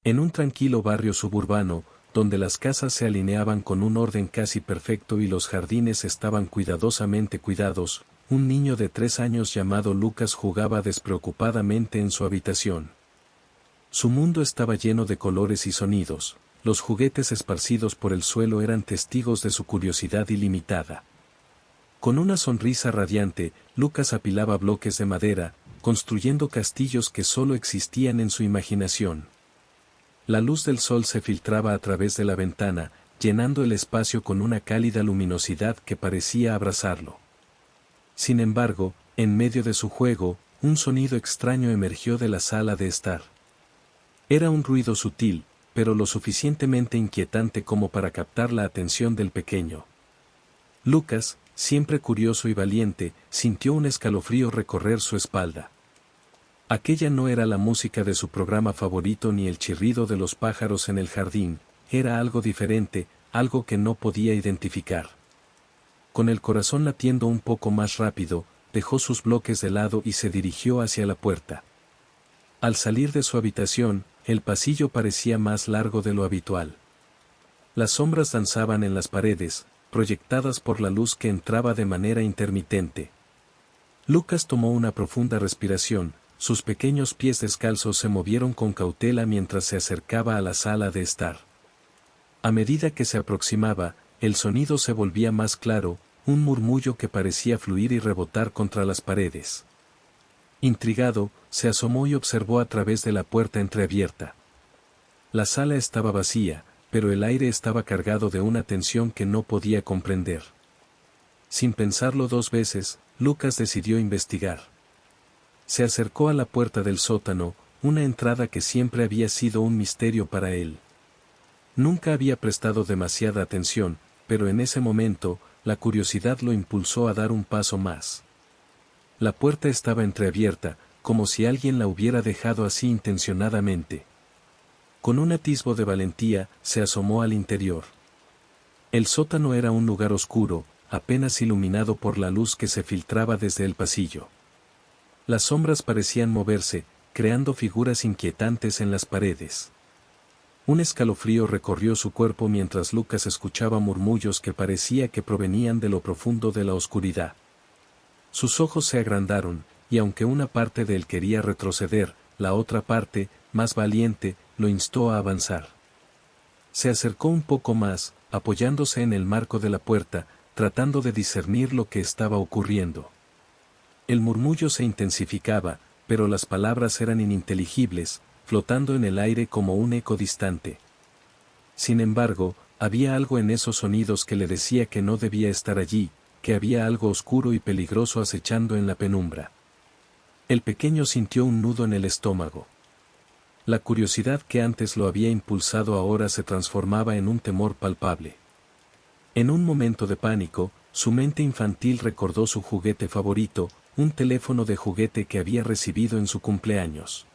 En un tranquilo barrio suburbano, donde las casas se alineaban con un orden casi perfecto y los jardines estaban cuidadosamente cuidados, un niño de 3 años llamado Lucas jugaba despreocupadamente en su habitación. Su mundo estaba lleno de colores y sonidos, los juguetes esparcidos por el suelo eran testigos de su curiosidad ilimitada. Con una sonrisa radiante, Lucas apilaba bloques de madera, construyendo castillos que solo existían en su imaginación. La luz del sol se filtraba a través de la ventana, llenando el espacio con una cálida luminosidad que parecía abrazarlo. Sin embargo, en medio de su juego, un sonido extraño emergió de la sala de estar. Era un ruido sutil, pero lo suficientemente inquietante como para captar la atención del pequeño. Lucas, siempre curioso y valiente, sintió un escalofrío recorrer su espalda. Aquella no era la música de su programa favorito ni el chirrido de los pájaros en el jardín, era algo diferente, algo que no podía identificar. Con el corazón latiendo un poco más rápido, dejó sus bloques de lado y se dirigió hacia la puerta. Al salir de su habitación, el pasillo parecía más largo de lo habitual. Las sombras danzaban en las paredes, proyectadas por la luz que entraba de manera intermitente. Lucas tomó una profunda respiración, sus pequeños pies descalzos se movieron con cautela mientras se acercaba a la sala de estar. A medida que se aproximaba, el sonido se volvía más claro, un murmullo que parecía fluir y rebotar contra las paredes. Intrigado, se asomó y observó a través de la puerta entreabierta. La sala estaba vacía, pero el aire estaba cargado de una tensión que no podía comprender. Sin pensarlo 2 veces, Lucas decidió investigar. Se acercó a la puerta del sótano, una entrada que siempre había sido un misterio para él. Nunca había prestado demasiada atención, pero en ese momento, la curiosidad lo impulsó a dar un paso más. La puerta estaba entreabierta, como si alguien la hubiera dejado así intencionadamente. Con un atisbo de valentía, se asomó al interior. El sótano era un lugar oscuro, apenas iluminado por la luz que se filtraba desde el pasillo. Las sombras parecían moverse, creando figuras inquietantes en las paredes. Un escalofrío recorrió su cuerpo mientras Lucas escuchaba murmullos que parecía que provenían de lo profundo de la oscuridad. Sus ojos se agrandaron, y aunque una parte de él quería retroceder, la otra parte, más valiente, lo instó a avanzar. Se acercó un poco más, apoyándose en el marco de la puerta, tratando de discernir lo que estaba ocurriendo. El murmullo se intensificaba, pero las palabras eran ininteligibles, flotando en el aire como un eco distante. Sin embargo, había algo en esos sonidos que le decía que no debía estar allí, que había algo oscuro y peligroso acechando en la penumbra. El pequeño sintió un nudo en el estómago. La curiosidad que antes lo había impulsado ahora se transformaba en un temor palpable. En un momento de pánico, su mente infantil recordó su juguete favorito, un teléfono de juguete que había recibido en su cumpleaños.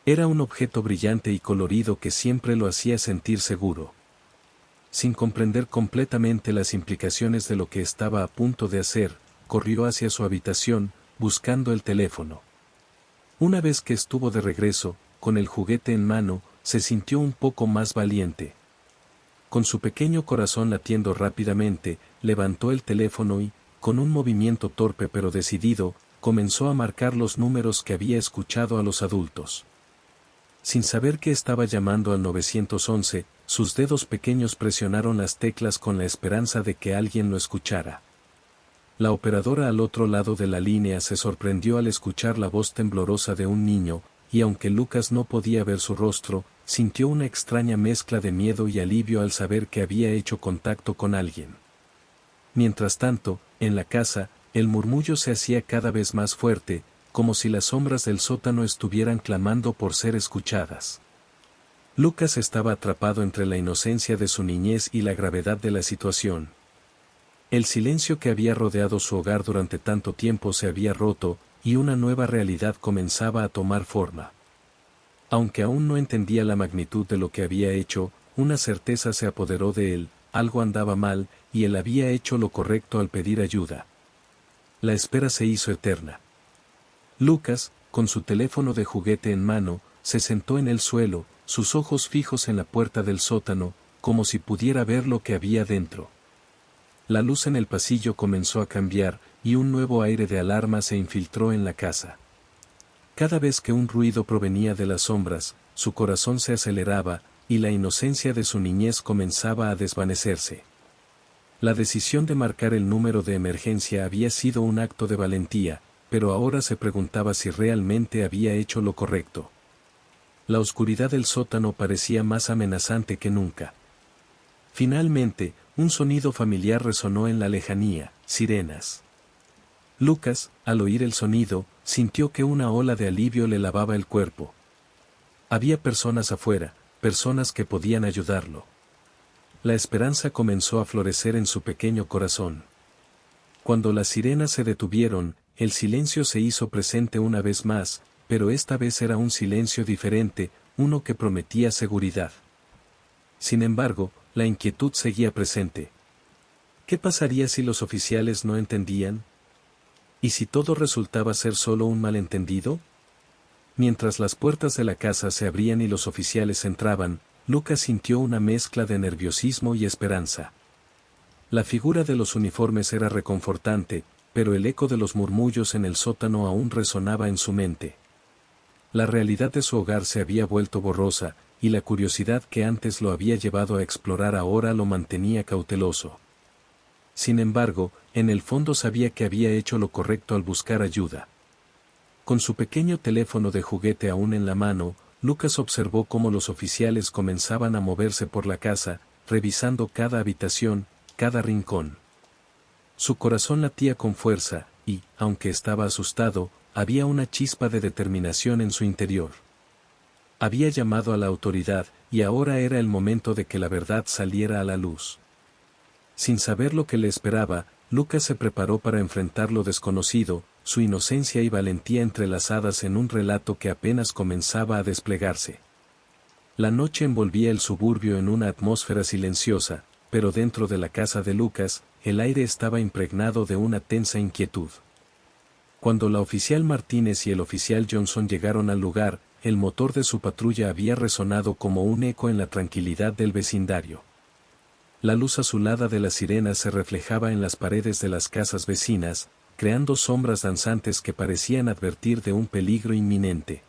Era un objeto brillante y colorido que siempre lo hacía sentir seguro. Sin comprender completamente las implicaciones de lo que estaba a punto de hacer, corrió hacia su habitación, buscando el teléfono. Una vez que estuvo de regreso, con el juguete en mano, se sintió un poco más valiente. Con su pequeño corazón latiendo rápidamente, levantó el teléfono y, con un movimiento torpe pero decidido, comenzó a marcar los números que había escuchado a los adultos. Sin saber que estaba llamando al 911, sus dedos pequeños presionaron las teclas con la esperanza de que alguien lo escuchara. La operadora al otro lado de la línea se sorprendió al escuchar la voz temblorosa de un niño, y aunque Lucas no podía ver su rostro, sintió una extraña mezcla de miedo y alivio al saber que había hecho contacto con alguien. Mientras tanto, en la casa, el murmullo se hacía cada vez más fuerte, como si las sombras del sótano estuvieran clamando por ser escuchadas. Lucas estaba atrapado entre la inocencia de su niñez y la gravedad de la situación. El silencio que había rodeado su hogar durante tanto tiempo se había roto, y una nueva realidad comenzaba a tomar forma. Aunque aún no entendía la magnitud de lo que había hecho, una certeza se apoderó de él, algo andaba mal, y él había hecho lo correcto al pedir ayuda. La espera se hizo eterna. Lucas, con su teléfono de juguete en mano, se sentó en el suelo, sus ojos fijos en la puerta del sótano, como si pudiera ver lo que había dentro. La luz en el pasillo comenzó a cambiar, y un nuevo aire de alarma se infiltró en la casa. Cada vez que un ruido provenía de las sombras, su corazón se aceleraba, y la inocencia de su niñez comenzaba a desvanecerse. La decisión de marcar el número de emergencia había sido un acto de valentía, pero ahora se preguntaba si realmente había hecho lo correcto. La oscuridad del sótano parecía más amenazante que nunca. Finalmente, un sonido familiar resonó en la lejanía: sirenas. Lucas, al oír el sonido, sintió que una ola de alivio le lavaba el cuerpo. Había personas afuera, personas que podían ayudarlo. La esperanza comenzó a florecer en su pequeño corazón. Cuando las sirenas se detuvieron, el silencio se hizo presente una vez más, pero esta vez era un silencio diferente, uno que prometía seguridad. Sin embargo, la inquietud seguía presente. ¿Qué pasaría si los oficiales no entendían? ¿Y si todo resultaba ser solo un malentendido? Mientras las puertas de la casa se abrían y los oficiales entraban, Lucas sintió una mezcla de nerviosismo y esperanza. La figura de los uniformes era reconfortante, pero el eco de los murmullos en el sótano aún resonaba en su mente. La realidad de su hogar se había vuelto borrosa, y la curiosidad que antes lo había llevado a explorar ahora lo mantenía cauteloso. Sin embargo, en el fondo sabía que había hecho lo correcto al buscar ayuda. Con su pequeño teléfono de juguete aún en la mano, Lucas observó cómo los oficiales comenzaban a moverse por la casa, revisando cada habitación, cada rincón. Su corazón latía con fuerza, y, aunque estaba asustado, había una chispa de determinación en su interior. Había llamado a la autoridad, y ahora era el momento de que la verdad saliera a la luz. Sin saber lo que le esperaba, Lucas se preparó para enfrentar lo desconocido, su inocencia y valentía entrelazadas en un relato que apenas comenzaba a desplegarse. La noche envolvía el suburbio en una atmósfera silenciosa, pero dentro de la casa de Lucas, el aire estaba impregnado de una tensa inquietud. Cuando la oficial Martínez y el oficial Johnson llegaron al lugar, el motor de su patrulla había resonado como un eco en la tranquilidad del vecindario. La luz azulada de las sirenas se reflejaba en las paredes de las casas vecinas, creando sombras danzantes que parecían advertir de un peligro inminente.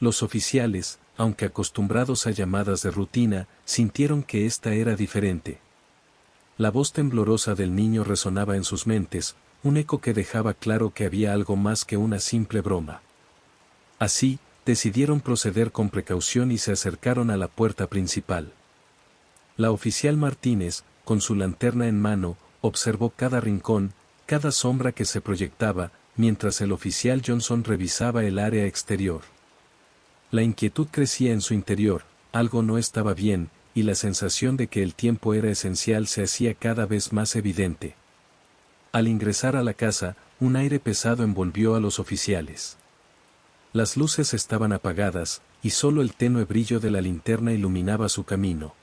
Los oficiales, aunque acostumbrados a llamadas de rutina, sintieron que esta era diferente. La voz temblorosa del niño resonaba en sus mentes, un eco que dejaba claro que había algo más que una simple broma. Así, decidieron proceder con precaución y se acercaron a la puerta principal. La oficial Martínez, con su linterna en mano, observó cada rincón, cada sombra que se proyectaba, mientras el oficial Johnson revisaba el área exterior. La inquietud crecía en su interior, algo no estaba bien, y la sensación de que el tiempo era esencial se hacía cada vez más evidente. Al ingresar a la casa, un aire pesado envolvió a los oficiales. Las luces estaban apagadas, y solo el tenue brillo de la linterna iluminaba su camino.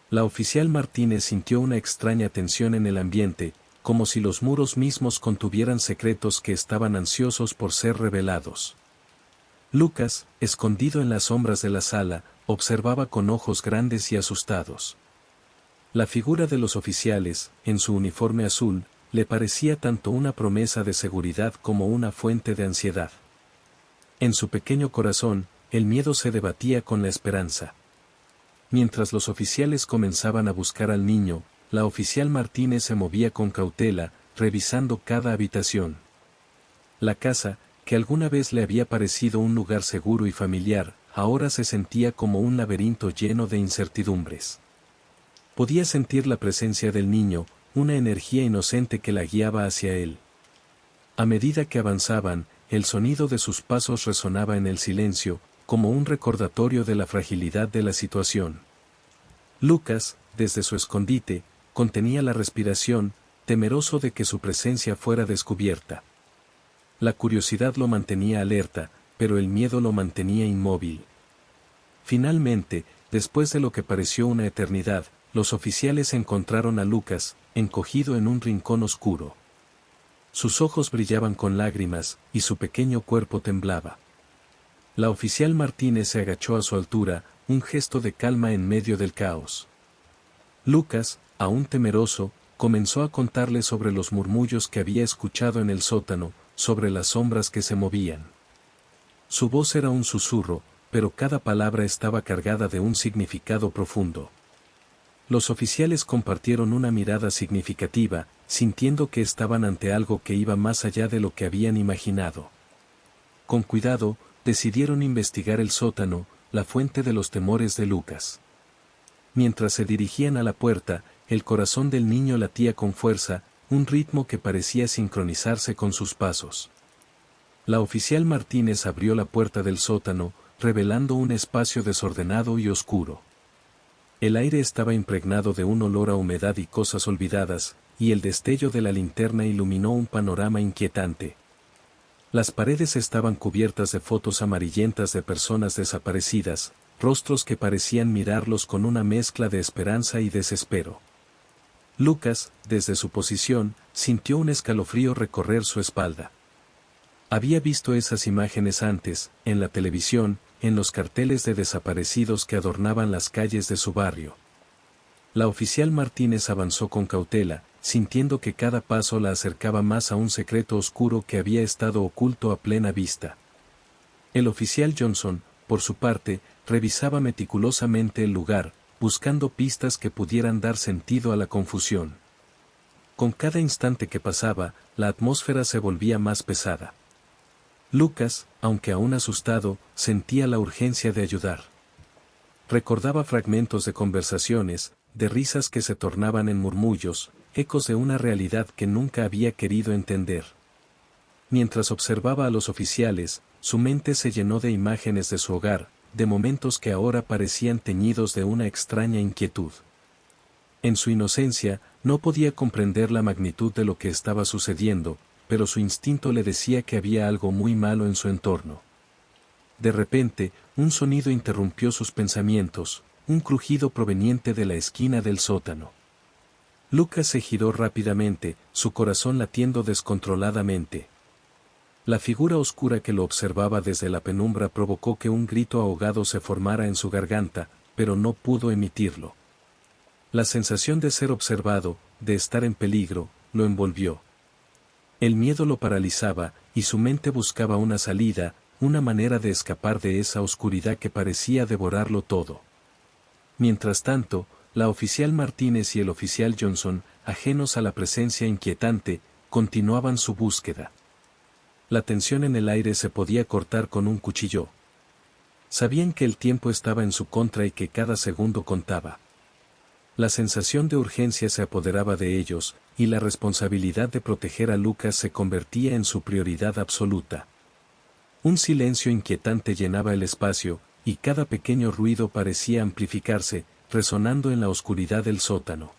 La oficial Martínez sintió una extraña tensión en el ambiente, como si los muros mismos contuvieran secretos que estaban ansiosos por ser revelados. Lucas, escondido en las sombras de la sala, observaba con ojos grandes y asustados. La figura de los oficiales, en su uniforme azul, le parecía tanto una promesa de seguridad como una fuente de ansiedad. En su pequeño corazón, el miedo se debatía con la esperanza. Mientras los oficiales comenzaban a buscar al niño, la oficial Martínez se movía con cautela, revisando cada habitación. La casa, que alguna vez le había parecido un lugar seguro y familiar, ahora se sentía como un laberinto lleno de incertidumbres. Podía sentir la presencia del niño, una energía inocente que la guiaba hacia él. A medida que avanzaban, el sonido de sus pasos resonaba en el silencio, como un recordatorio de la fragilidad de la situación. Lucas, desde su escondite, contenía la respiración, temeroso de que su presencia fuera descubierta. La curiosidad lo mantenía alerta, pero el miedo lo mantenía inmóvil. Finalmente, después de lo que pareció una eternidad, los oficiales encontraron a Lucas, encogido en un rincón oscuro. Sus ojos brillaban con lágrimas, y su pequeño cuerpo temblaba. La oficial Martínez se agachó a su altura, un gesto de calma en medio del caos. Lucas, aún temeroso, comenzó a contarle sobre los murmullos que había escuchado en el sótano, sobre las sombras que se movían. Su voz era un susurro, pero cada palabra estaba cargada de un significado profundo. Los oficiales compartieron una mirada significativa, sintiendo que estaban ante algo que iba más allá de lo que habían imaginado. Con cuidado, decidieron investigar el sótano, la fuente de los temores de Lucas. Mientras se dirigían a la puerta, el corazón del niño latía con fuerza, un ritmo que parecía sincronizarse con sus pasos. La oficial Martínez abrió la puerta del sótano, revelando un espacio desordenado y oscuro. El aire estaba impregnado de un olor a humedad y cosas olvidadas, y el destello de la linterna iluminó un panorama inquietante. Las paredes estaban cubiertas de fotos amarillentas de personas desaparecidas, rostros que parecían mirarlos con una mezcla de esperanza y desespero. Lucas, desde su posición, sintió un escalofrío recorrer su espalda. Había visto esas imágenes antes, en la televisión, en los carteles de desaparecidos que adornaban las calles de su barrio. La oficial Martínez avanzó con cautela, sintiendo que cada paso la acercaba más a un secreto oscuro que había estado oculto a plena vista. El oficial Johnson, por su parte, revisaba meticulosamente el lugar, buscando pistas que pudieran dar sentido a la confusión. Con cada instante que pasaba, la atmósfera se volvía más pesada. Lucas, aunque aún asustado, sentía la urgencia de ayudar. Recordaba fragmentos de conversaciones, de risas que se tornaban en murmullos, ecos de una realidad que nunca había querido entender. Mientras observaba a los oficiales, su mente se llenó de imágenes de su hogar, de momentos que ahora parecían teñidos de una extraña inquietud. En su inocencia, no podía comprender la magnitud de lo que estaba sucediendo, pero su instinto le decía que había algo muy malo en su entorno. De repente, un sonido interrumpió sus pensamientos, un crujido proveniente de la esquina del sótano. Lucas se giró rápidamente, su corazón latiendo descontroladamente. La figura oscura que lo observaba desde la penumbra provocó que un grito ahogado se formara en su garganta, pero no pudo emitirlo. La sensación de ser observado, de estar en peligro, lo envolvió. El miedo lo paralizaba, y su mente buscaba una salida, una manera de escapar de esa oscuridad que parecía devorarlo todo. Mientras tanto, la oficial Martínez y el oficial Johnson, ajenos a la presencia inquietante, continuaban su búsqueda. La tensión en el aire se podía cortar con un cuchillo. Sabían que el tiempo estaba en su contra y que cada segundo contaba. La sensación de urgencia se apoderaba de ellos, y la responsabilidad de proteger a Lucas se convertía en su prioridad absoluta. Un silencio inquietante llenaba el espacio, y cada pequeño ruido parecía amplificarse, resonando en la oscuridad del sótano.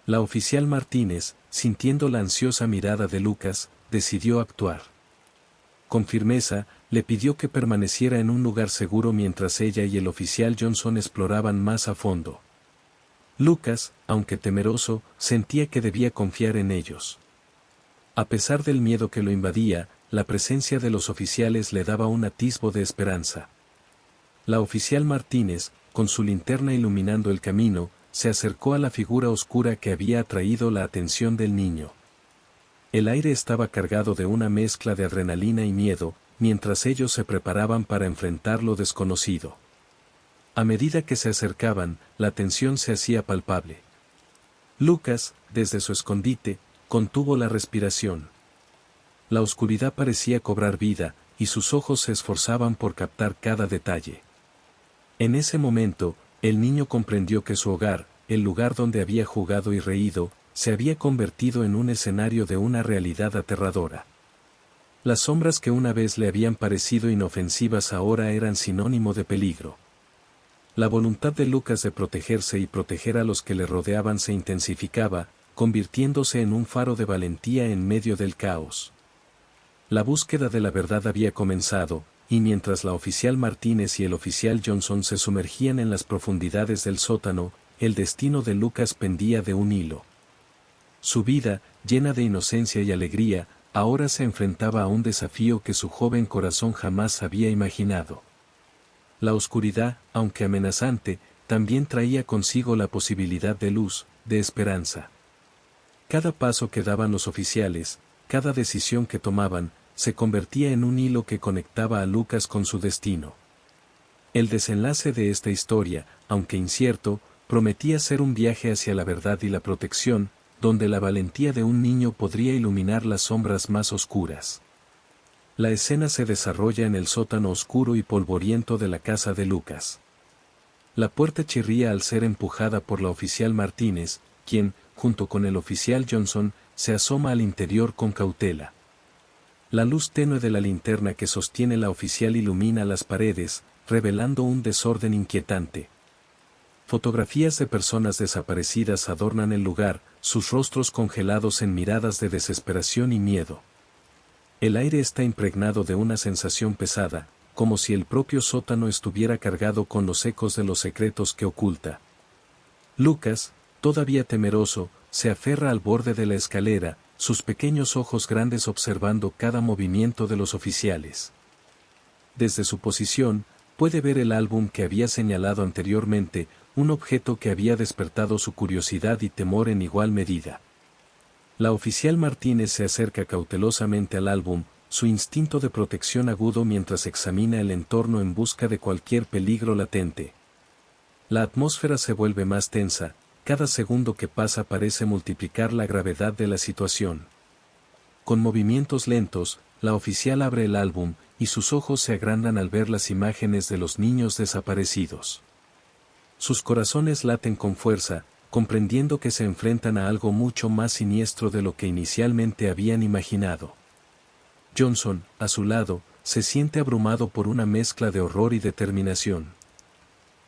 La oficial Martínez, sintiendo la ansiosa mirada de Lucas, decidió actuar. Con firmeza, le pidió que permaneciera en un lugar seguro mientras ella y el oficial Johnson exploraban más a fondo. Lucas, aunque temeroso, sentía que debía confiar en ellos. A pesar del miedo que lo invadía, la presencia de los oficiales le daba un atisbo de esperanza. La oficial Martínez, con su linterna iluminando el camino, se acercó a la figura oscura que había atraído la atención del niño. El aire estaba cargado de una mezcla de adrenalina y miedo, mientras ellos se preparaban para enfrentar lo desconocido. A medida que se acercaban, la tensión se hacía palpable. Lucas, desde su escondite, contuvo la respiración. La oscuridad parecía cobrar vida, y sus ojos se esforzaban por captar cada detalle. En ese momento, el niño comprendió que su hogar, el lugar donde había jugado y reído, se había convertido en un escenario de una realidad aterradora. Las sombras que una vez le habían parecido inofensivas ahora eran sinónimo de peligro. La voluntad de Lucas de protegerse y proteger a los que le rodeaban se intensificaba, convirtiéndose en un faro de valentía en medio del caos. La búsqueda de la verdad había comenzado, y mientras la oficial Martínez y el oficial Johnson se sumergían en las profundidades del sótano, el destino de Lucas pendía de un hilo. Su vida, llena de inocencia y alegría, ahora se enfrentaba a un desafío que su joven corazón jamás había imaginado. La oscuridad, aunque amenazante, también traía consigo la posibilidad de luz, de esperanza. Cada paso que daban los oficiales, cada decisión que tomaban, se convertía en un hilo que conectaba a Lucas con su destino. El desenlace de esta historia, aunque incierto, prometía ser un viaje hacia la verdad y la protección, donde la valentía de un niño podría iluminar las sombras más oscuras. La escena se desarrolla en el sótano oscuro y polvoriento de la casa de Lucas. La puerta chirría al ser empujada por la oficial Martínez, quien, junto con el oficial Johnson, se asoma al interior con cautela. La luz tenue de la linterna que sostiene la oficial ilumina las paredes, revelando un desorden inquietante. Fotografías de personas desaparecidas adornan el lugar, sus rostros congelados en miradas de desesperación y miedo. El aire está impregnado de una sensación pesada, como si el propio sótano estuviera cargado con los ecos de los secretos que oculta. Lucas, todavía temeroso, se aferra al borde de la escalera, sus pequeños ojos grandes observando cada movimiento de los oficiales. Desde su posición, puede ver el álbum que había señalado anteriormente, un objeto que había despertado su curiosidad y temor en igual medida. La oficial Martínez se acerca cautelosamente al álbum, su instinto de protección agudo mientras examina el entorno en busca de cualquier peligro latente. La atmósfera se vuelve más tensa, cada segundo que pasa parece multiplicar la gravedad de la situación. Con movimientos lentos, la oficial abre el álbum, y sus ojos se agrandan al ver las imágenes de los niños desaparecidos. Sus corazones laten con fuerza, comprendiendo que se enfrentan a algo mucho más siniestro de lo que inicialmente habían imaginado. Johnson, a su lado, se siente abrumado por una mezcla de horror y determinación.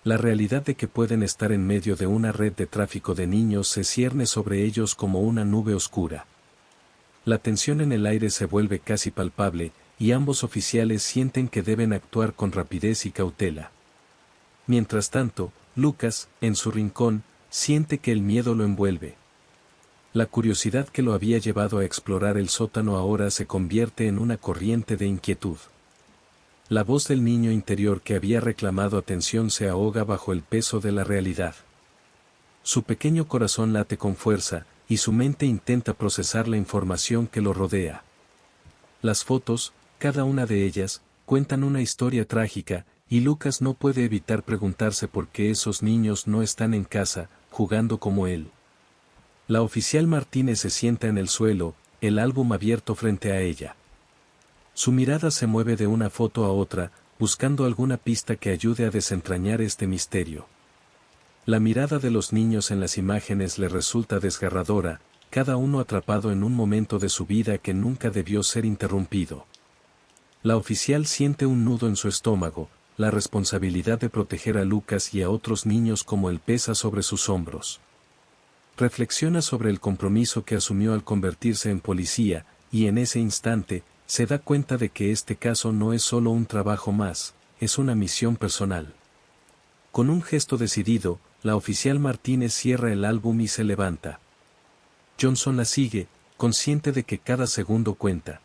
La realidad de que pueden estar en medio de una red de tráfico de niños se cierne sobre ellos como una nube oscura. La tensión en el aire se vuelve casi palpable, y ambos oficiales sienten que deben actuar con rapidez y cautela. Mientras tanto, Lucas, en su rincón, siente que el miedo lo envuelve. La curiosidad que lo había llevado a explorar el sótano ahora se convierte en una corriente de inquietud. La voz del niño interior que había reclamado atención se ahoga bajo el peso de la realidad. Su pequeño corazón late con fuerza, y su mente intenta procesar la información que lo rodea. Las fotos, cada una de ellas, cuentan una historia trágica, y Lucas no puede evitar preguntarse por qué esos niños no están en casa, jugando como él. La oficial Martínez se sienta en el suelo, el álbum abierto frente a ella. Su mirada se mueve de una foto a otra, buscando alguna pista que ayude a desentrañar este misterio. La mirada de los niños en las imágenes le resulta desgarradora, cada uno atrapado en un momento de su vida que nunca debió ser interrumpido. La oficial siente un nudo en su estómago, la responsabilidad de proteger a Lucas y a otros niños como él pesa sobre sus hombros. Reflexiona sobre el compromiso que asumió al convertirse en policía, y en ese instante, se da cuenta de que este caso no es solo un trabajo más, es una misión personal. Con un gesto decidido, la oficial Martínez cierra el álbum y se levanta. Johnson la sigue, consciente de que cada segundo cuenta.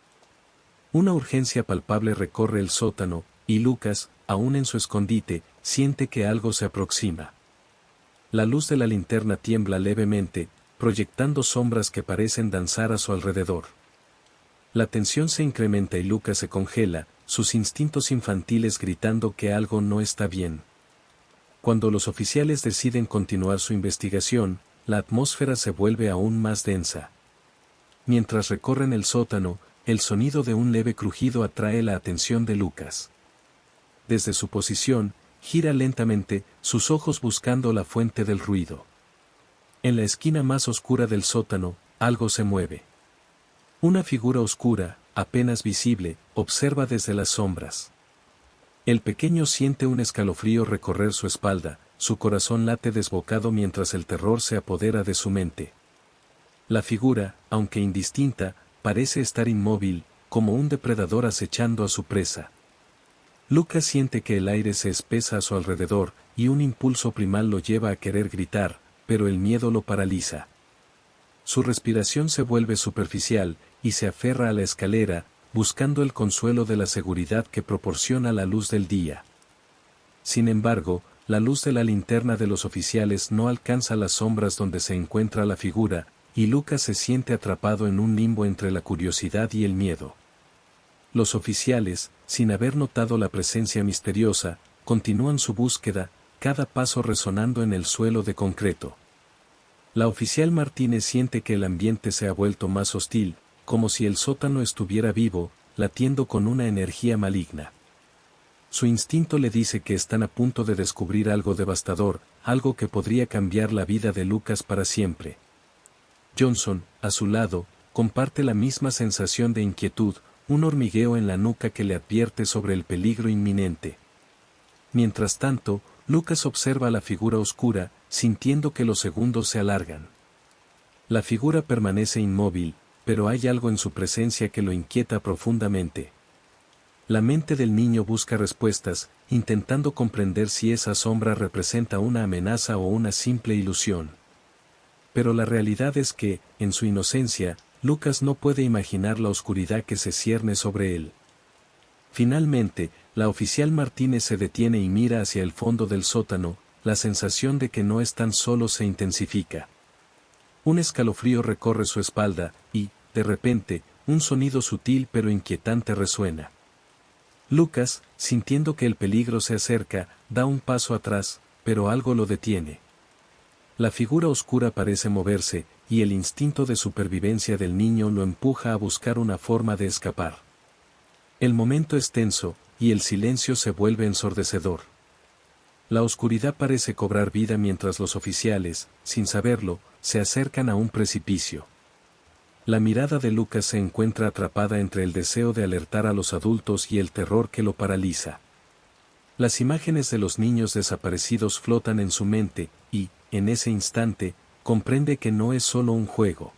Una urgencia palpable recorre el sótano, y Lucas, aún en su escondite, siente que algo se aproxima. La luz de la linterna tiembla levemente, proyectando sombras que parecen danzar a su alrededor. La tensión se incrementa y Lucas se congela, sus instintos infantiles gritando que algo no está bien. Cuando los oficiales deciden continuar su investigación, la atmósfera se vuelve aún más densa. Mientras recorren el sótano, el sonido de un leve crujido atrae la atención de Lucas. Desde su posición, gira lentamente, sus ojos buscando la fuente del ruido. En la esquina más oscura del sótano, algo se mueve. Una figura oscura, apenas visible, observa desde las sombras. El pequeño siente un escalofrío recorrer su espalda, su corazón late desbocado mientras el terror se apodera de su mente. La figura, aunque indistinta, parece estar inmóvil, como un depredador acechando a su presa. Lucas siente que el aire se espesa a su alrededor, y un impulso primal lo lleva a querer gritar, pero el miedo lo paraliza. Su respiración se vuelve superficial, y se aferra a la escalera, buscando el consuelo de la seguridad que proporciona la luz del día. Sin embargo, la luz de la linterna de los oficiales no alcanza las sombras donde se encuentra la figura, y Lucas se siente atrapado en un limbo entre la curiosidad y el miedo. Los oficiales, sin haber notado la presencia misteriosa, continúan su búsqueda, cada paso resonando en el suelo de concreto. La oficial Martínez siente que el ambiente se ha vuelto más hostil, como si el sótano estuviera vivo, latiendo con una energía maligna. Su instinto le dice que están a punto de descubrir algo devastador, algo que podría cambiar la vida de Lucas para siempre. Johnson, a su lado, comparte la misma sensación de inquietud, un hormigueo en la nuca que le advierte sobre el peligro inminente. Mientras tanto, Lucas observa la figura oscura, sintiendo que los segundos se alargan. La figura permanece inmóvil, pero hay algo en su presencia que lo inquieta profundamente. La mente del niño busca respuestas, intentando comprender si esa sombra representa una amenaza o una simple ilusión. Pero la realidad es que, en su inocencia, Lucas no puede imaginar la oscuridad que se cierne sobre él. Finalmente, la oficial Martínez se detiene y mira hacia el fondo del sótano, la sensación de que no están solos se intensifica. Un escalofrío recorre su espalda, y, de repente, un sonido sutil pero inquietante resuena. Lucas, sintiendo que el peligro se acerca, da un paso atrás, pero algo lo detiene. La figura oscura parece moverse, y el instinto de supervivencia del niño lo empuja a buscar una forma de escapar. El momento es tenso, y el silencio se vuelve ensordecedor. La oscuridad parece cobrar vida mientras los oficiales, sin saberlo, se acercan a un precipicio. La mirada de Lucas se encuentra atrapada entre el deseo de alertar a los adultos y el terror que lo paraliza. Las imágenes de los niños desaparecidos flotan en su mente, y, en ese instante, comprende que no es solo un juego.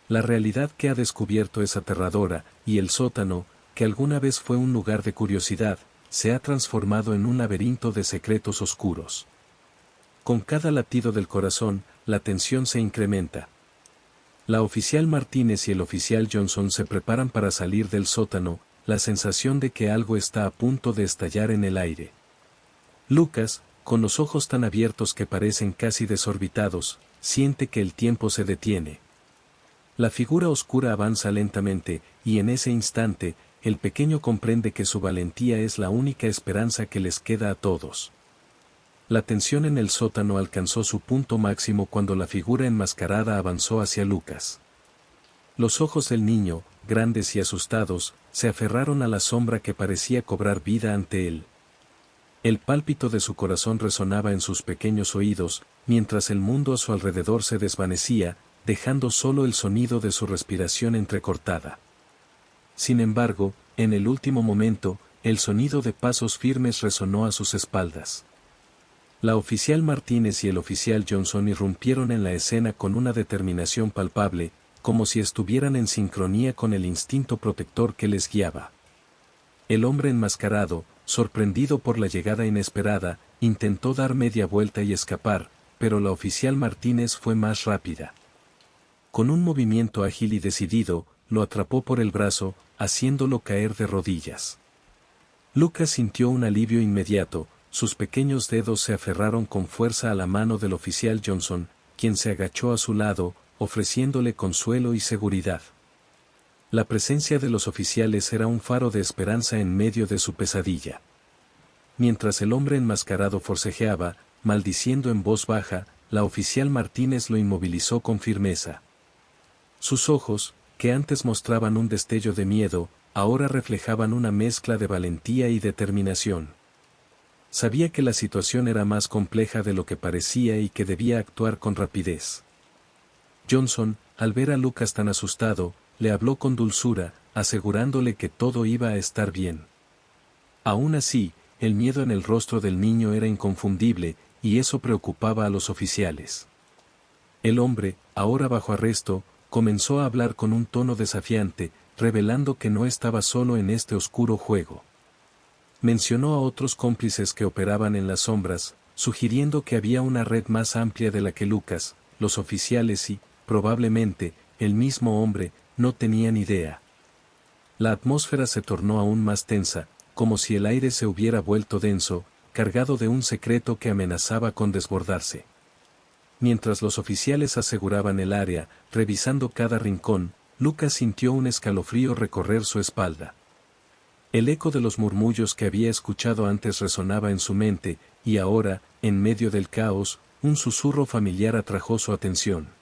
La realidad que ha descubierto es aterradora, y el sótano, que alguna vez fue un lugar de curiosidad, se ha transformado en un laberinto de secretos oscuros. Con cada latido del corazón, la tensión se incrementa. La oficial Martínez y el oficial Johnson se preparan para salir del sótano, la sensación de que algo está a punto de estallar en el aire. Lucas, con los ojos tan abiertos que parecen casi desorbitados, siente que el tiempo se detiene. La figura oscura avanza lentamente, y en ese instante, el pequeño comprende que su valentía es la única esperanza que les queda a todos. La tensión en el sótano alcanzó su punto máximo cuando la figura enmascarada avanzó hacia Lucas. Los ojos del niño, grandes y asustados, se aferraron a la sombra que parecía cobrar vida ante él. El pálpito de su corazón resonaba en sus pequeños oídos, mientras el mundo a su alrededor se desvanecía, dejando solo el sonido de su respiración entrecortada. Sin embargo, en el último momento, el sonido de pasos firmes resonó a sus espaldas. La oficial Martínez y el oficial Johnson irrumpieron en la escena con una determinación palpable, como si estuvieran en sincronía con el instinto protector que les guiaba. El hombre enmascarado, sorprendido por la llegada inesperada, intentó dar media vuelta y escapar, pero la oficial Martínez fue más rápida. Con un movimiento ágil y decidido, lo atrapó por el brazo, haciéndolo caer de rodillas. Lucas sintió un alivio inmediato. Sus pequeños dedos se aferraron con fuerza a la mano del oficial Johnson, quien se agachó a su lado, ofreciéndole consuelo y seguridad. La presencia de los oficiales era un faro de esperanza en medio de su pesadilla. Mientras el hombre enmascarado forcejeaba, maldiciendo en voz baja, la oficial Martínez lo inmovilizó con firmeza. Sus ojos, que antes mostraban un destello de miedo, ahora reflejaban una mezcla de valentía y determinación. Sabía que la situación era más compleja de lo que parecía y que debía actuar con rapidez. Johnson, al ver a Lucas tan asustado, le habló con dulzura, asegurándole que todo iba a estar bien. Aún así, el miedo en el rostro del niño era inconfundible, y eso preocupaba a los oficiales. El hombre, ahora bajo arresto, comenzó a hablar con un tono desafiante, revelando que no estaba solo en este oscuro juego. Mencionó a otros cómplices que operaban en las sombras, sugiriendo que había una red más amplia de la que Lucas, los oficiales y, probablemente, el mismo hombre, no tenían idea. La atmósfera se tornó aún más tensa, como si el aire se hubiera vuelto denso, cargado de un secreto que amenazaba con desbordarse. Mientras los oficiales aseguraban el área, revisando cada rincón, Lucas sintió un escalofrío recorrer su espalda. El eco de los murmullos que había escuchado antes resonaba en su mente, y ahora, en medio del caos, un susurro familiar atrajo su atención.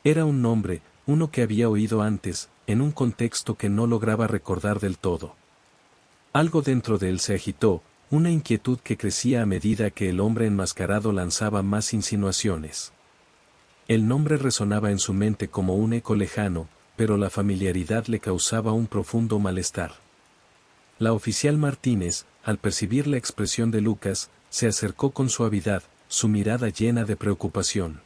Era un nombre, uno que había oído antes, en un contexto que no lograba recordar del todo. Algo dentro de él se agitó, una inquietud que crecía a medida que el hombre enmascarado lanzaba más insinuaciones. El nombre resonaba en su mente como un eco lejano, pero la familiaridad le causaba un profundo malestar. La oficial Martínez, al percibir la expresión de Lucas, se acercó con suavidad, su mirada llena de preocupación.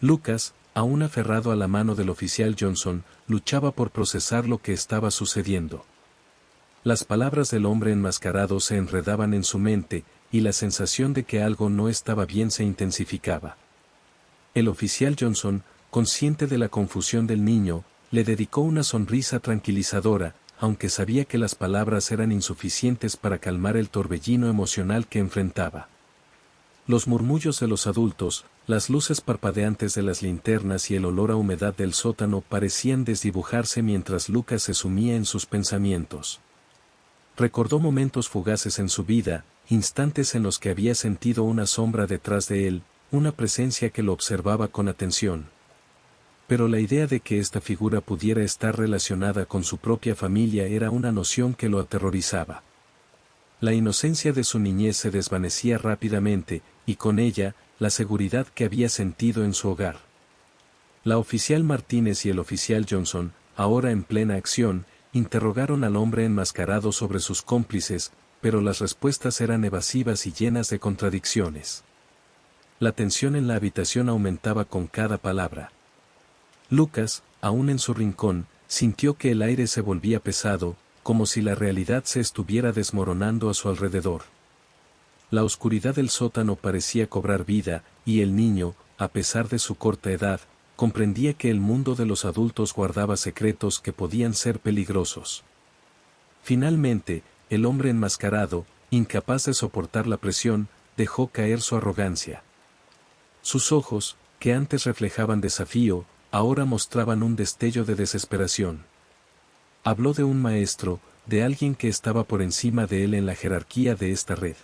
Lucas, aún aferrado a la mano del oficial Johnson, luchaba por procesar lo que estaba sucediendo. Las palabras del hombre enmascarado se enredaban en su mente, y la sensación de que algo no estaba bien se intensificaba. El oficial Johnson, consciente de la confusión del niño, le dedicó una sonrisa tranquilizadora, aunque sabía que las palabras eran insuficientes para calmar el torbellino emocional que enfrentaba. Los murmullos de los adultos, las luces parpadeantes de las linternas y el olor a humedad del sótano parecían desdibujarse mientras Lucas se sumía en sus pensamientos. Recordó momentos fugaces en su vida, instantes en los que había sentido una sombra detrás de él, una presencia que lo observaba con atención. Pero la idea de que esta figura pudiera estar relacionada con su propia familia era una noción que lo aterrorizaba. La inocencia de su niñez se desvanecía rápidamente, y con ella, la seguridad que había sentido en su hogar. La oficial Martínez y el oficial Johnson, ahora en plena acción, interrogaron al hombre enmascarado sobre sus cómplices, pero las respuestas eran evasivas y llenas de contradicciones. La tensión en la habitación aumentaba con cada palabra. Lucas, aún en su rincón, sintió que el aire se volvía pesado, como si la realidad se estuviera desmoronando a su alrededor. La oscuridad del sótano parecía cobrar vida, y el niño, a pesar de su corta edad, comprendía que el mundo de los adultos guardaba secretos que podían ser peligrosos. Finalmente, el hombre enmascarado, incapaz de soportar la presión, dejó caer su arrogancia. Sus ojos, que antes reflejaban desafío, ahora mostraban un destello de desesperación. Habló de un maestro, de alguien que estaba por encima de él en la jerarquía de esta red.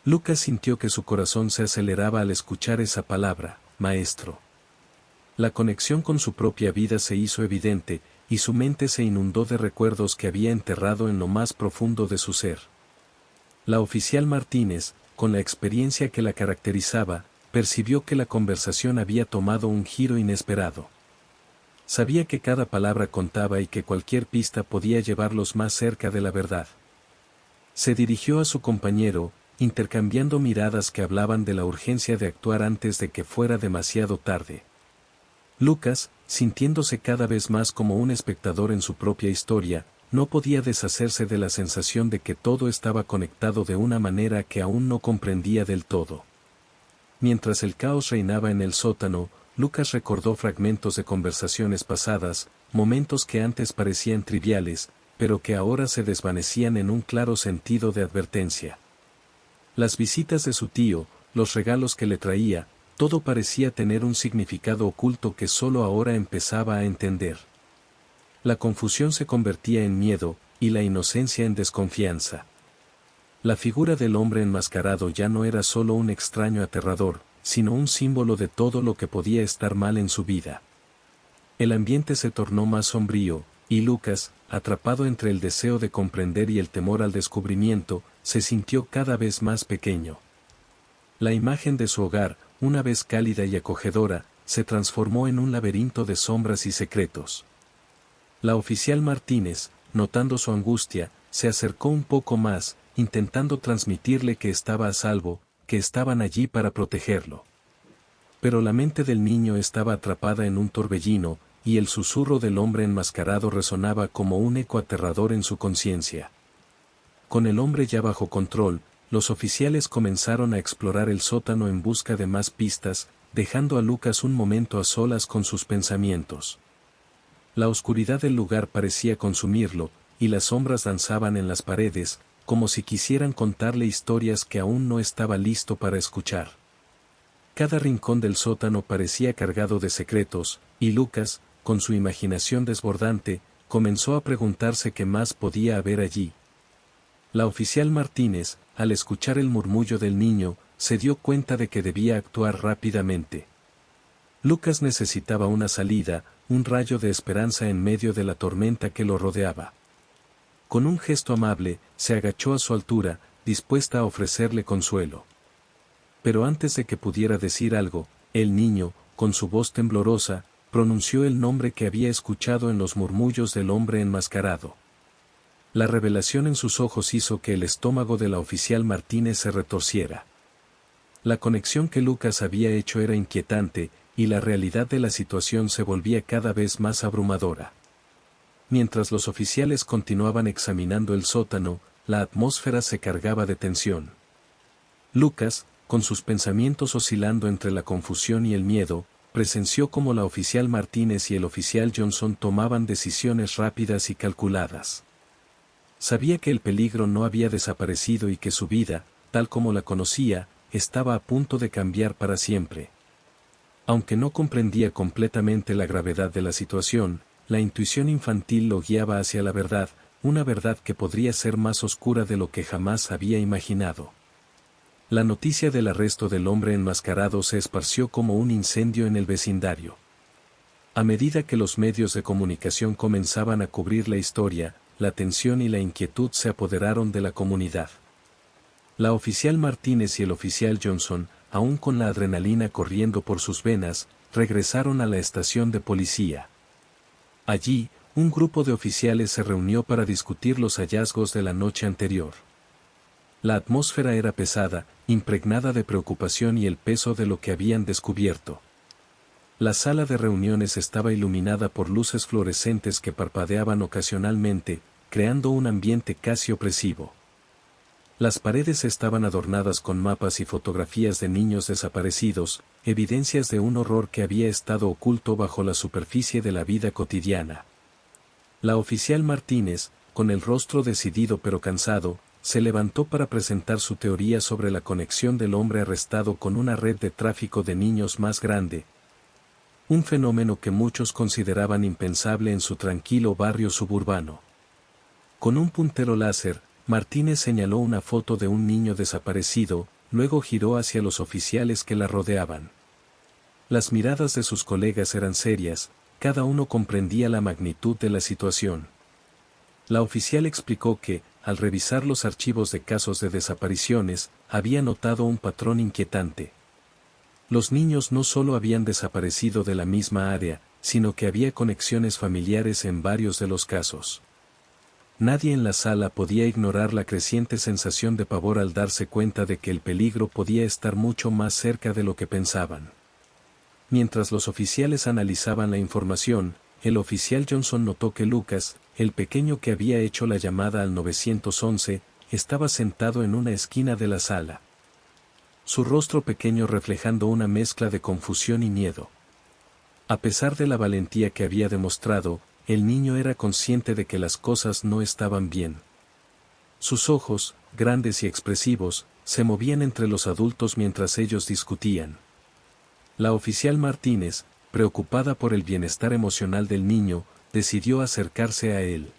Lucas sintió que su corazón se aceleraba al escuchar esa palabra, maestro. La conexión con su propia vida se hizo evidente, y su mente se inundó de recuerdos que había enterrado en lo más profundo de su ser. La oficial Martínez, con la experiencia que la caracterizaba, percibió que la conversación había tomado un giro inesperado. Sabía que cada palabra contaba y que cualquier pista podía llevarlos más cerca de la verdad. Se dirigió a su compañero, intercambiando miradas que hablaban de la urgencia de actuar antes de que fuera demasiado tarde. Lucas, sintiéndose cada vez más como un espectador en su propia historia, no podía deshacerse de la sensación de que todo estaba conectado de una manera que aún no comprendía del todo. Mientras el caos reinaba en el sótano, Lucas recordó fragmentos de conversaciones pasadas, momentos que antes parecían triviales, pero que ahora se desvanecían en un claro sentido de advertencia. Las visitas de su tío, los regalos que le traía, todo parecía tener un significado oculto que solo ahora empezaba a entender. La confusión se convertía en miedo, y la inocencia en desconfianza. La figura del hombre enmascarado ya no era solo un extraño aterrador, sino un símbolo de todo lo que podía estar mal en su vida. El ambiente se tornó más sombrío, y Lucas, atrapado entre el deseo de comprender y el temor al descubrimiento, se sintió cada vez más pequeño. La imagen de su hogar, una vez cálida y acogedora, se transformó en un laberinto de sombras y secretos. La oficial Martínez, notando su angustia, se acercó un poco más, intentando transmitirle que estaba a salvo, que estaban allí para protegerlo. Pero la mente del niño estaba atrapada en un torbellino, y el susurro del hombre enmascarado resonaba como un eco aterrador en su conciencia. Con el hombre ya bajo control, los oficiales comenzaron a explorar el sótano en busca de más pistas, dejando a Lucas un momento a solas con sus pensamientos. La oscuridad del lugar parecía consumirlo, y las sombras danzaban en las paredes, como si quisieran contarle historias que aún no estaba listo para escuchar. Cada rincón del sótano parecía cargado de secretos, y Lucas, con su imaginación desbordante, comenzó a preguntarse qué más podía haber allí. La oficial Martínez, al escuchar el murmullo del niño, se dio cuenta de que debía actuar rápidamente. Lucas necesitaba una salida, un rayo de esperanza en medio de la tormenta que lo rodeaba. Con un gesto amable, se agachó a su altura, dispuesta a ofrecerle consuelo. Pero antes de que pudiera decir algo, el niño, con su voz temblorosa, pronunció el nombre que había escuchado en los murmullos del hombre enmascarado. La revelación en sus ojos hizo que el estómago de la oficial Martínez se retorciera. La conexión que Lucas había hecho era inquietante, y la realidad de la situación se volvía cada vez más abrumadora. Mientras los oficiales continuaban examinando el sótano, la atmósfera se cargaba de tensión. Lucas, con sus pensamientos oscilando entre la confusión y el miedo, presenció cómo la oficial Martínez y el oficial Johnson tomaban decisiones rápidas y calculadas. Sabía que el peligro no había desaparecido y que su vida, tal como la conocía, estaba a punto de cambiar para siempre. Aunque no comprendía completamente la gravedad de la situación, la intuición infantil lo guiaba hacia la verdad, una verdad que podría ser más oscura de lo que jamás había imaginado. La noticia del arresto del hombre enmascarado se esparció como un incendio en el vecindario. A medida que los medios de comunicación comenzaban a cubrir la historia, la tensión y la inquietud se apoderaron de la comunidad. La oficial Martínez y el oficial Johnson, aún con la adrenalina corriendo por sus venas, regresaron a la estación de policía. Allí, un grupo de oficiales se reunió para discutir los hallazgos de la noche anterior. La atmósfera era pesada, impregnada de preocupación y el peso de lo que habían descubierto. La sala de reuniones estaba iluminada por luces fluorescentes que parpadeaban ocasionalmente, creando un ambiente casi opresivo. Las paredes estaban adornadas con mapas y fotografías de niños desaparecidos, evidencias de un horror que había estado oculto bajo la superficie de la vida cotidiana. La oficial Martínez, con el rostro decidido pero cansado, se levantó para presentar su teoría sobre la conexión del hombre arrestado con una red de tráfico de niños más grande. Un fenómeno que muchos consideraban impensable en su tranquilo barrio suburbano. Con un puntero láser, Martínez señaló una foto de un niño desaparecido, luego giró hacia los oficiales que la rodeaban. Las miradas de sus colegas eran serias, cada uno comprendía la magnitud de la situación. La oficial explicó que, al revisar los archivos de casos de desapariciones, había notado un patrón inquietante. Los niños no solo habían desaparecido de la misma área, sino que había conexiones familiares en varios de los casos. Nadie en la sala podía ignorar la creciente sensación de pavor al darse cuenta de que el peligro podía estar mucho más cerca de lo que pensaban. Mientras los oficiales analizaban la información, el oficial Johnson notó que Lucas, el pequeño que había hecho la llamada al 911, estaba sentado en una esquina de la sala. Su rostro pequeño reflejando una mezcla de confusión y miedo. A pesar de la valentía que había demostrado, el niño era consciente de que las cosas no estaban bien. Sus ojos, grandes y expresivos, se movían entre los adultos mientras ellos discutían. La oficial Martínez, preocupada por el bienestar emocional del niño, decidió acercarse a él.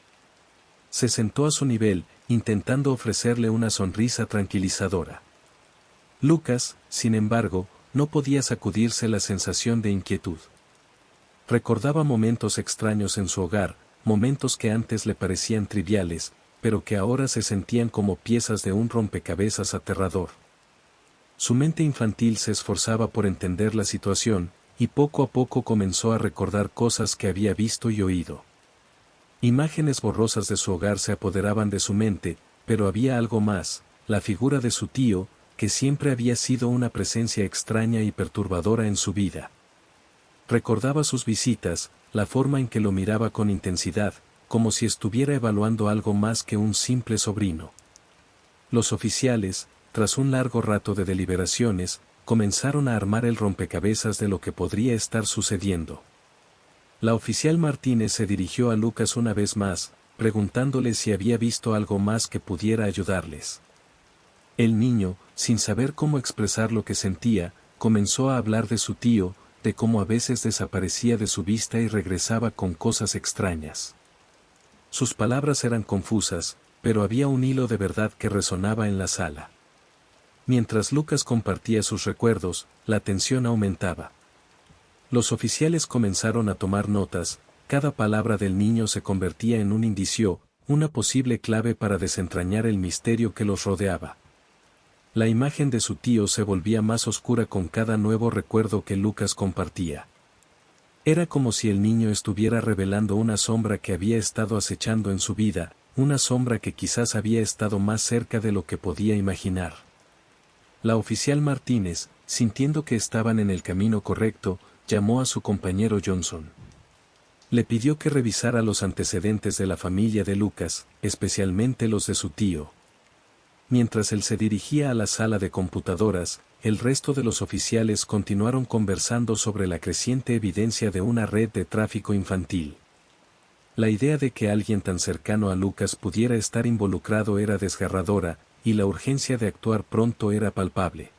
Se sentó a su nivel, intentando ofrecerle una sonrisa tranquilizadora. Lucas, sin embargo, no podía sacudirse la sensación de inquietud. Recordaba momentos extraños en su hogar, momentos que antes le parecían triviales, pero que ahora se sentían como piezas de un rompecabezas aterrador. Su mente infantil se esforzaba por entender la situación, y poco a poco comenzó a recordar cosas que había visto y oído. Imágenes borrosas de su hogar se apoderaban de su mente, pero había algo más, la figura de su tío, que siempre había sido una presencia extraña y perturbadora en su vida. Recordaba sus visitas, la forma en que lo miraba con intensidad, como si estuviera evaluando algo más que un simple sobrino. Los oficiales, tras un largo rato de deliberaciones, comenzaron a armar el rompecabezas de lo que podría estar sucediendo. La oficial Martínez se dirigió a Lucas una vez más, preguntándole si había visto algo más que pudiera ayudarles. El niño, sin saber cómo expresar lo que sentía, comenzó a hablar de su tío, de cómo a veces desaparecía de su vista y regresaba con cosas extrañas. Sus palabras eran confusas, pero había un hilo de verdad que resonaba en la sala. Mientras Lucas compartía sus recuerdos, la tensión aumentaba. Los oficiales comenzaron a tomar notas, cada palabra del niño se convertía en un indicio, una posible clave para desentrañar el misterio que los rodeaba. La imagen de su tío se volvía más oscura con cada nuevo recuerdo que Lucas compartía. Era como si el niño estuviera revelando una sombra que había estado acechando en su vida, una sombra que quizás había estado más cerca de lo que podía imaginar. La oficial Martínez, sintiendo que estaban en el camino correcto, llamó a su compañero Johnson. Le pidió que revisara los antecedentes de la familia de Lucas, especialmente los de su tío. Mientras él se dirigía a la sala de computadoras, el resto de los oficiales continuaron conversando sobre la creciente evidencia de una red de tráfico infantil. La idea de que alguien tan cercano a Lucas pudiera estar involucrado era desgarradora, y la urgencia de actuar pronto era palpable.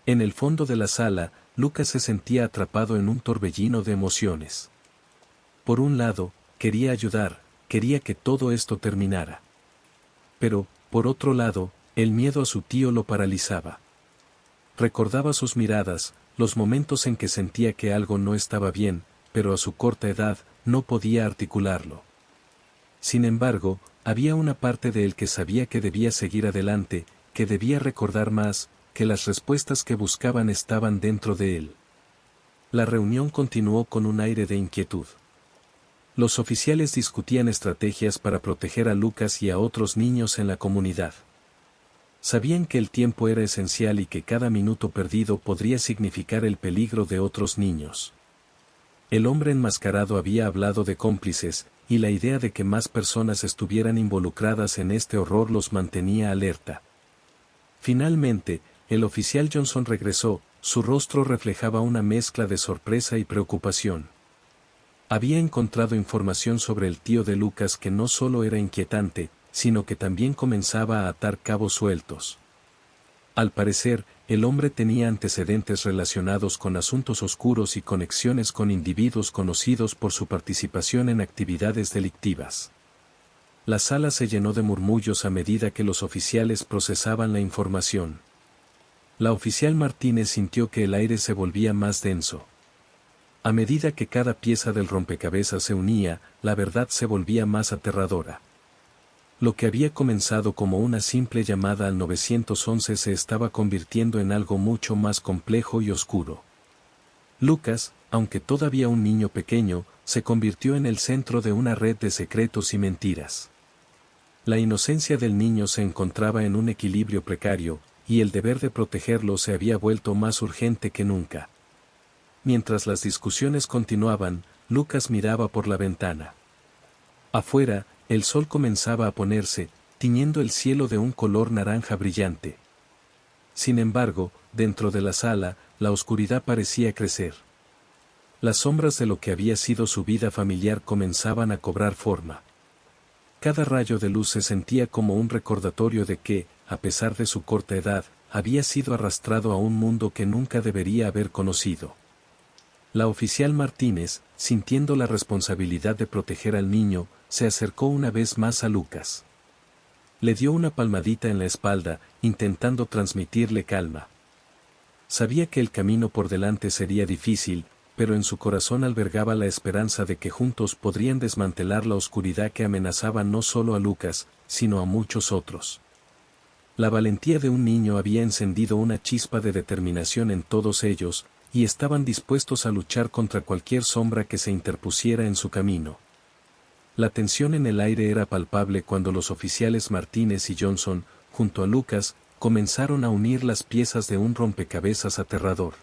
En el fondo de la sala, Lucas se sentía atrapado en un torbellino de emociones. Por un lado, quería ayudar, quería que todo esto terminara. Pero, por otro lado, el miedo a su tío lo paralizaba. Recordaba sus miradas, los momentos en que sentía que algo no estaba bien, pero a su corta edad, no podía articularlo. Sin embargo, había una parte de él que sabía que debía seguir adelante, que debía recordar más, que las respuestas que buscaban estaban dentro de él. La reunión continuó con un aire de inquietud. Los oficiales discutían estrategias para proteger a Lucas y a otros niños en la comunidad. Sabían que el tiempo era esencial y que cada minuto perdido podría significar el peligro de otros niños. El hombre enmascarado había hablado de cómplices, y la idea de que más personas estuvieran involucradas en este horror los mantenía alerta. Finalmente, el oficial Johnson regresó, su rostro reflejaba una mezcla de sorpresa y preocupación. Había encontrado información sobre el tío de Lucas que no solo era inquietante, sino que también comenzaba a atar cabos sueltos. Al parecer, el hombre tenía antecedentes relacionados con asuntos oscuros y conexiones con individuos conocidos por su participación en actividades delictivas. La sala se llenó de murmullos a medida que los oficiales procesaban la información. La oficial Martínez sintió que el aire se volvía más denso. A medida que cada pieza del rompecabezas se unía, la verdad se volvía más aterradora. Lo que había comenzado como una simple llamada al 911 se estaba convirtiendo en algo mucho más complejo y oscuro. Lucas, aunque todavía un niño pequeño, se convirtió en el centro de una red de secretos y mentiras. La inocencia del niño se encontraba en un equilibrio precario, y el deber de protegerlo se había vuelto más urgente que nunca. Mientras las discusiones continuaban, Lucas miraba por la ventana. Afuera, el sol comenzaba a ponerse, tiñendo el cielo de un color naranja brillante. Sin embargo, dentro de la sala, la oscuridad parecía crecer. Las sombras de lo que había sido su vida familiar comenzaban a cobrar forma. Cada rayo de luz se sentía como un recordatorio de que, a pesar de su corta edad, había sido arrastrado a un mundo que nunca debería haber conocido. La oficial Martínez, sintiendo la responsabilidad de proteger al niño, se acercó una vez más a Lucas. Le dio una palmadita en la espalda, intentando transmitirle calma. Sabía que el camino por delante sería difícil, pero en su corazón albergaba la esperanza de que juntos podrían desmantelar la oscuridad que amenazaba no solo a Lucas, sino a muchos otros. La valentía de un niño había encendido una chispa de determinación en todos ellos, y estaban dispuestos a luchar contra cualquier sombra que se interpusiera en su camino. La tensión en el aire era palpable cuando los oficiales Martínez y Johnson, junto a Lucas, comenzaron a unir las piezas de un rompecabezas aterrador.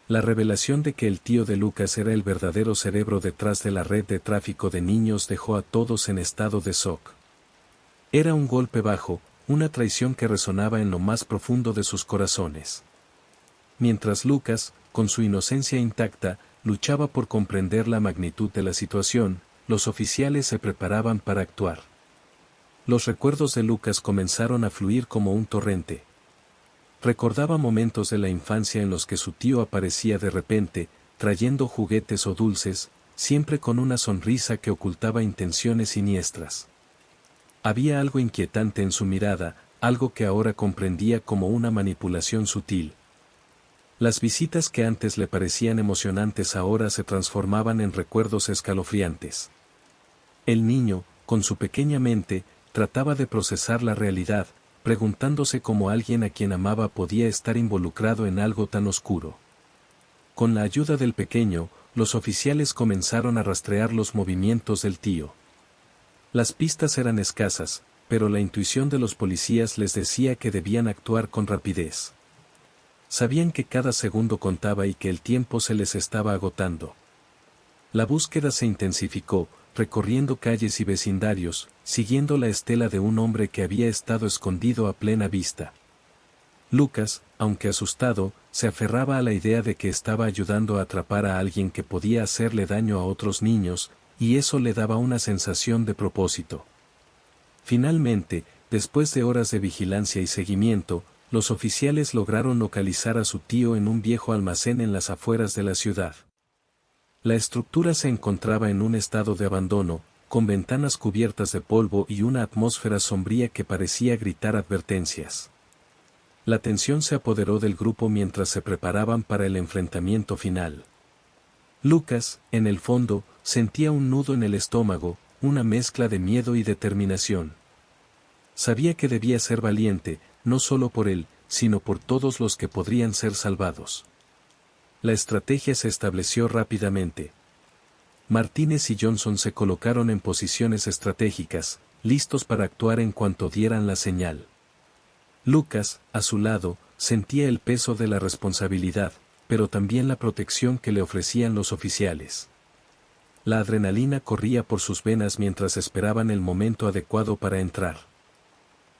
La revelación de que el tío de Lucas era el verdadero cerebro detrás de la red de tráfico de niños dejó a todos en estado de shock. Era un golpe bajo, una traición que resonaba en lo más profundo de sus corazones. mientras Lucas, con su inocencia intacta, luchaba por comprender la magnitud de la situación, los oficiales se preparaban para actuar. Los recuerdos de Lucas comenzaron a fluir como un torrente. Recordaba momentos de la infancia en los que su tío aparecía de repente, trayendo juguetes o dulces, siempre con una sonrisa que ocultaba intenciones siniestras. Había algo inquietante en su mirada, algo que ahora comprendía como una manipulación sutil. Las visitas que antes le parecían emocionantes ahora se transformaban en recuerdos escalofriantes. El niño, con su pequeña mente, trataba de procesar la realidad, preguntándose cómo alguien a quien amaba podía estar involucrado en algo tan oscuro. Con la ayuda del pequeño, los oficiales comenzaron a rastrear los movimientos del tío. Las pistas eran escasas, pero la intuición de los policías les decía que debían actuar con rapidez. Sabían que cada segundo contaba y que el tiempo se les estaba agotando. La búsqueda se intensificó, recorriendo calles y vecindarios, siguiendo la estela de un hombre que había estado escondido a plena vista. Lucas, aunque asustado, se aferraba a la idea de que estaba ayudando a atrapar a alguien que podía hacerle daño a otros niños, y eso le daba una sensación de propósito. Finalmente, después de horas de vigilancia y seguimiento, los oficiales lograron localizar a su tío en un viejo almacén en las afueras de la ciudad. La estructura se encontraba en un estado de abandono, con ventanas cubiertas de polvo y una atmósfera sombría que parecía gritar advertencias. La tensión se apoderó del grupo mientras se preparaban para el enfrentamiento final. Lucas, en el fondo, sentía un nudo en el estómago, una mezcla de miedo y determinación. Sabía que debía ser valiente, no solo por él, sino por todos los que podrían ser salvados. La estrategia se estableció rápidamente. Martínez y Johnson se colocaron en posiciones estratégicas, listos para actuar en cuanto dieran la señal. Lucas, a su lado, sentía el peso de la responsabilidad, pero también la protección que le ofrecían los oficiales. La adrenalina corría por sus venas mientras esperaban el momento adecuado para entrar.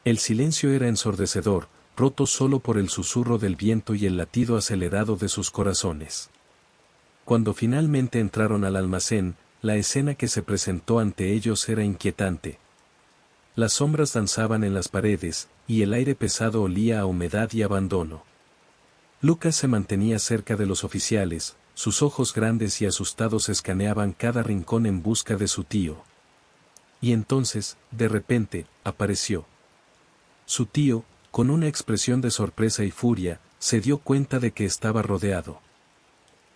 El silencio era ensordecedor, roto solo por el susurro del viento y el latido acelerado de sus corazones. Cuando finalmente entraron al almacén, la escena que se presentó ante ellos era inquietante. Las sombras danzaban en las paredes, y el aire pesado olía a humedad y abandono. Lucas se mantenía cerca de los oficiales, sus ojos grandes y asustados escaneaban cada rincón en busca de su tío. Y entonces, de repente, apareció. Su tío, con una expresión de sorpresa y furia, se dio cuenta de que estaba rodeado.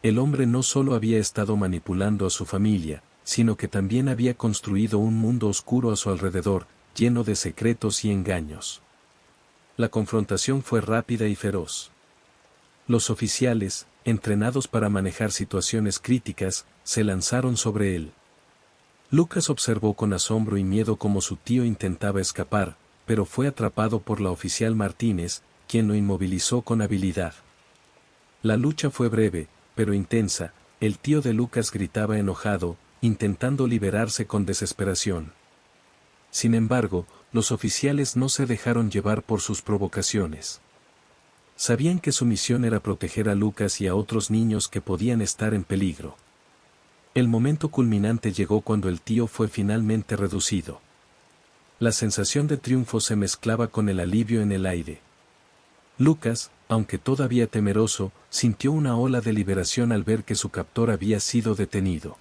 El hombre no solo había estado manipulando a su familia, sino que también había construido un mundo oscuro a su alrededor, lleno de secretos y engaños. La confrontación fue rápida y feroz. Los oficiales, entrenados para manejar situaciones críticas, se lanzaron sobre él. Lucas observó con asombro y miedo cómo su tío intentaba escapar, pero fue atrapado por la oficial Martínez, quien lo inmovilizó con habilidad. La lucha fue breve, pero intensa. El tío de Lucas gritaba enojado, intentando liberarse con desesperación. Sin embargo, los oficiales no se dejaron llevar por sus provocaciones. Sabían que su misión era proteger a Lucas y a otros niños que podían estar en peligro. El momento culminante llegó cuando el tío fue finalmente reducido. La sensación de triunfo se mezclaba con el alivio en el aire. Lucas, aunque todavía temeroso, sintió una ola de liberación al ver que su captor había sido detenido.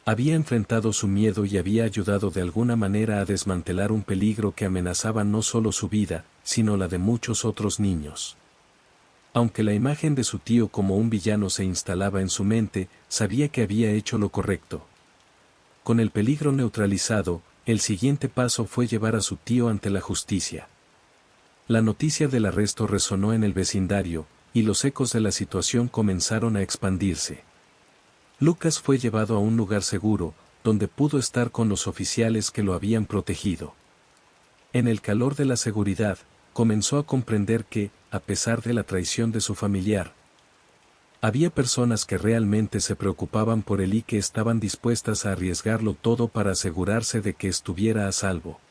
Había enfrentado su miedo y había ayudado de alguna manera a desmantelar un peligro que amenazaba no solo su vida, sino la de muchos otros niños. Aunque la imagen de su tío como un villano se instalaba en su mente, sabía que había hecho lo correcto. Con el peligro neutralizado, el siguiente paso fue llevar a su tío ante la justicia. La noticia del arresto resonó en el vecindario, y los ecos de la situación comenzaron a expandirse. Lucas fue llevado a un lugar seguro, donde pudo estar con los oficiales que lo habían protegido. En el calor de la seguridad, comenzó a comprender que, a pesar de la traición de su familiar, había personas que realmente se preocupaban por él y que estaban dispuestas a arriesgarlo todo para asegurarse de que estuviera a salvo.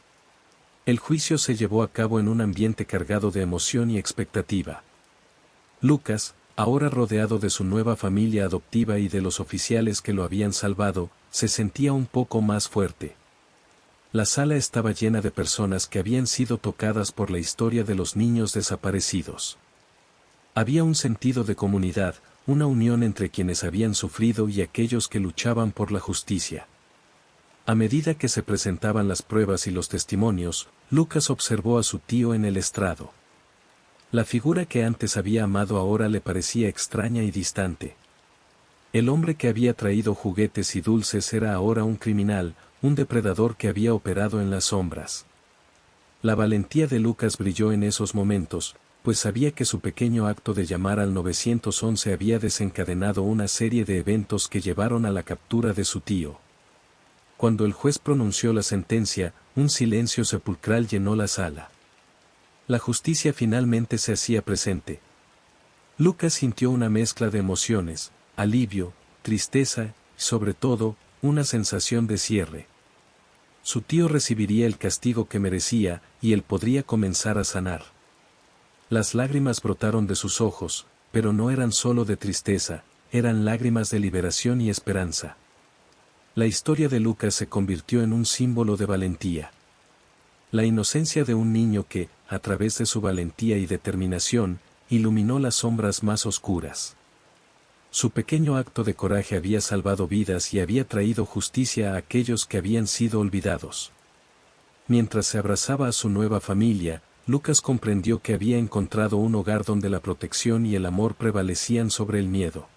El juicio se llevó a cabo en un ambiente cargado de emoción y expectativa. Lucas, ahora rodeado de su nueva familia adoptiva y de los oficiales que lo habían salvado, se sentía un poco más fuerte. La sala estaba llena de personas que habían sido tocadas por la historia de los niños desaparecidos. Había un sentido de comunidad, una unión entre quienes habían sufrido y aquellos que luchaban por la justicia. A medida que se presentaban las pruebas y los testimonios, Lucas observó a su tío en el estrado. La figura que antes había amado ahora le parecía extraña y distante. El hombre que había traído juguetes y dulces era ahora un criminal, un depredador que había operado en las sombras. La valentía de Lucas brilló en esos momentos, pues sabía que su pequeño acto de llamar al 911 había desencadenado una serie de eventos que llevaron a la captura de su tío. Cuando el juez pronunció la sentencia, un silencio sepulcral llenó la sala. La justicia finalmente se hacía presente. Lucas sintió una mezcla de emociones, alivio, tristeza, y sobre todo, una sensación de cierre. Su tío recibiría el castigo que merecía, y él podría comenzar a sanar. Las lágrimas brotaron de sus ojos, pero no eran solo de tristeza, eran lágrimas de liberación y esperanza. La historia de Lucas se convirtió en un símbolo de valentía. La inocencia de un niño que, a través de su valentía y determinación, iluminó las sombras más oscuras. Su pequeño acto de coraje había salvado vidas y había traído justicia a aquellos que habían sido olvidados. Mientras se abrazaba a su nueva familia, Lucas comprendió que había encontrado un hogar donde la protección y el amor prevalecían sobre el miedo.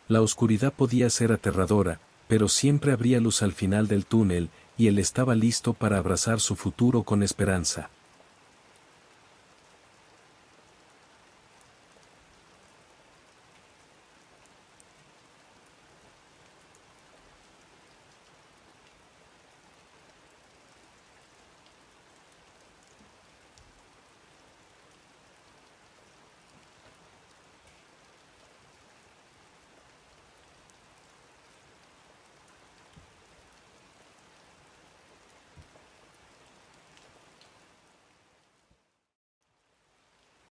La oscuridad podía ser aterradora, pero siempre habría luz al final del túnel, y él estaba listo para abrazar su futuro con esperanza.